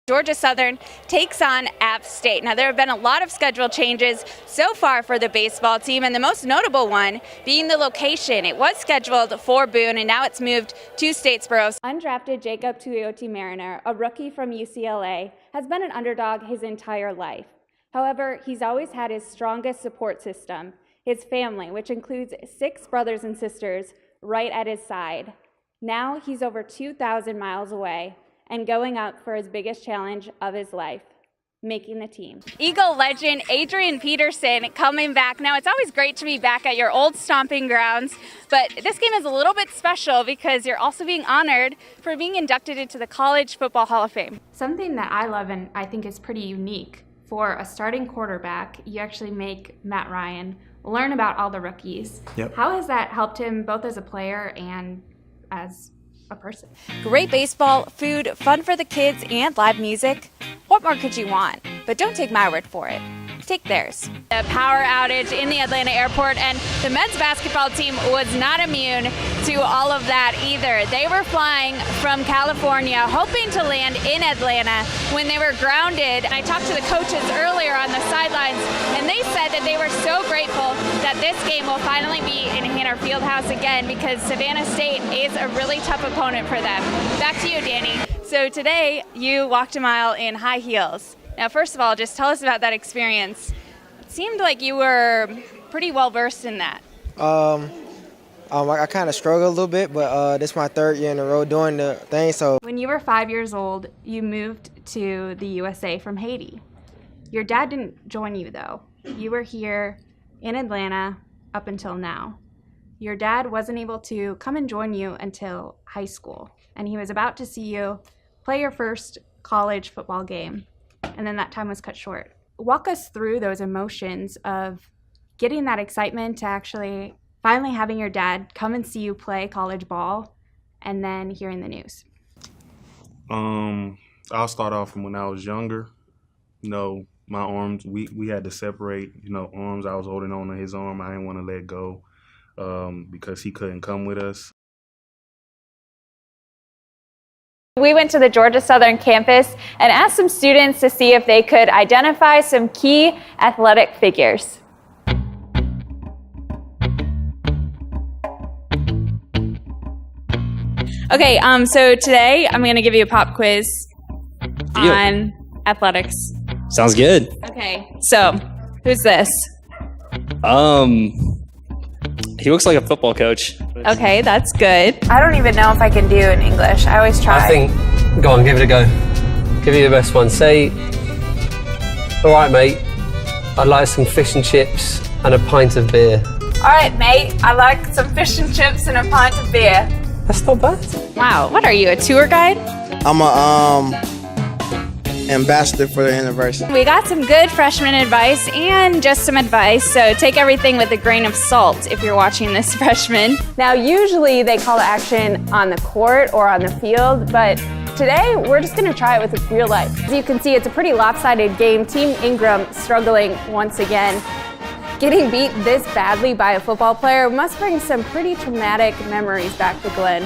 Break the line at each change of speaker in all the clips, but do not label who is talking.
Georgia Southern takes on App State. Now, there have been a lot of schedule changes so far for the baseball team, and the most notable one being the location. It was scheduled for Boone, and now it's moved to Statesboro. Undrafted Jacob Tuiotti-Mariner, a rookie from UCLA, has been an underdog his entire life. However, he's always had his strongest support system, his family, which includes 6 brothers and sisters, right at his side. Now he's over 2,000 miles away and going up for his biggest challenge of his life, making the team. Eagle legend Adrian Peterson coming back. Now, it's always great to be back at your old stomping grounds, but this game is a little bit special because you're also being honored for being inducted into the College Football Hall of Fame. Something that I love and I think is pretty unique for a starting quarterback, you actually make Matt Ryan learn about all the rookies.
Yep.
How has that helped him both as a player and as a person? Great baseball, food, fun for the kids, and live music. What more could you want? But don't take my word for it. Take theirs. A power outage in the Atlanta airport, and the men's basketball team was not immune to all of that either. They were flying from California, hoping to land in Atlanta when they were grounded. I talked to the coaches earlier on the sidelines, and they said that they were so grateful that this game will finally be in Hanner Fieldhouse again because Savannah State is a really tough opponent for them. Back to you, Danny. So today you walked a mile in high heels. Now, first of all, just tell us about that experience. It seemed like you were pretty well versed in that.
I kind of struggled a little bit, but this is my 3rd year in a row doing the thing. So
when you were 5 years old, you moved to the USA from Haiti. Your dad didn't join you, though. You were here in Atlanta up until now. Your dad wasn't able to come and join you until high school, and he was about to see you play your first college football game, and then that time was cut short. Walk us through those emotions of getting that excitement to actually finally having your dad come and see you play college ball and then hearing the news.
I'll start off from when I was younger. My arms, we had to separate, arms. I was holding on to his arm. I didn't want to let go because he couldn't come with us.
We went to the Georgia Southern campus and asked some students to see if they could identify some key athletic figures. Okay, so today I'm going to give you a pop quiz on athletics.
Sounds good.
Okay, so who's this?
He looks like a football coach.
Okay, that's good. I don't even know if I can do in English. I always try.
I think, go on, give it a go. Give you the best one. Say, all right, mate, I'd like some fish and chips and a pint of beer.
All right, mate, I like some fish and chips and a pint of beer.
That's not bad.
Wow, what are you, a tour guide?
I'm a ambassador for the university.
We got some good freshman advice and just some advice, so take everything with a grain of salt if you're watching this freshman. Now, usually they call action on the court or on the field, but today we're just going to try it with real life. As you can see, it's a pretty lopsided game. Team Ingram struggling once again. Getting beat this badly by a football player must bring some pretty traumatic memories back to Glenn.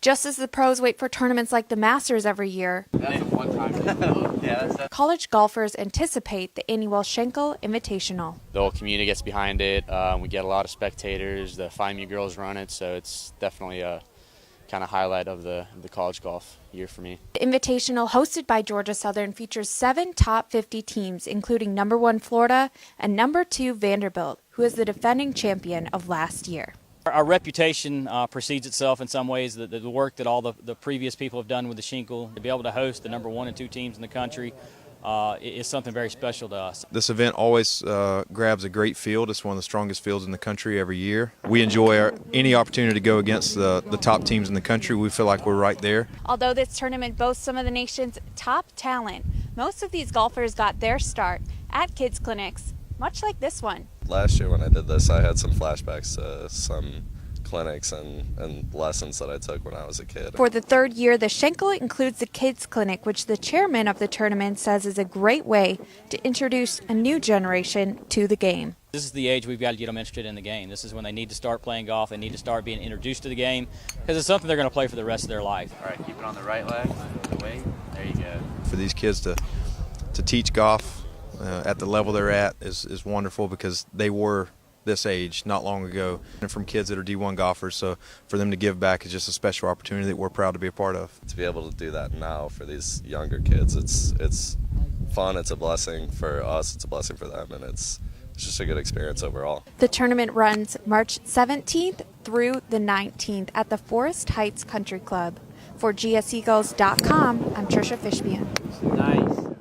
Just as the pros wait for tournaments like the Masters every year, college golfers anticipate the annual Schenkel Invitational.
The whole community gets behind it. We get a lot of spectators. The Find Me girls run it, so it's definitely a kind of highlight of the college golf year for me.
The Invitational, hosted by Georgia Southern, features 7 top 50 teams, including number 1 Florida and number 2 Vanderbilt, who is the defending champion of last year.
Our reputation precedes itself in some ways. The work that all the previous people have done with the Schenkel, to be able to host the number 1 and 2 teams in the country is something very special to us.
This event always grabs a great field. It's one of the strongest fields in the country every year. We enjoy any opportunity to go against the top teams in the country. We feel like we're right there.
Although this tournament boasts some of the nation's top talent, most of these golfers got their start at kids clinics, much like this one.
Last year when I did this, I had some flashbacks to some clinics and lessons that I took when I was a kid.
For the third year, the Schenkel includes the Kids Clinic, which the chairman of the tournament says is a great way to introduce a new generation to the game.
This is the age we've got to get them interested in the game. This is when they need to start playing golf. They need to start being introduced to the game because it's something they're going to play for the rest of their life.
All right, keep it on the right leg, the weight. There you go.
For these kids to teach golf at the level they're at is wonderful because they were this age not long ago, and from kids that are D1 golfers, so for them to give back is just a special opportunity that we're proud to be a part of.
To be able to do that now for these younger kids, it's fun, it's a blessing for us, it's a blessing for them, and it's just a good experience overall.
The tournament runs March 17th through the 19th at the Forest Heights Country Club. For GSEagles.com, I'm Tricia Fishbune.
Nice.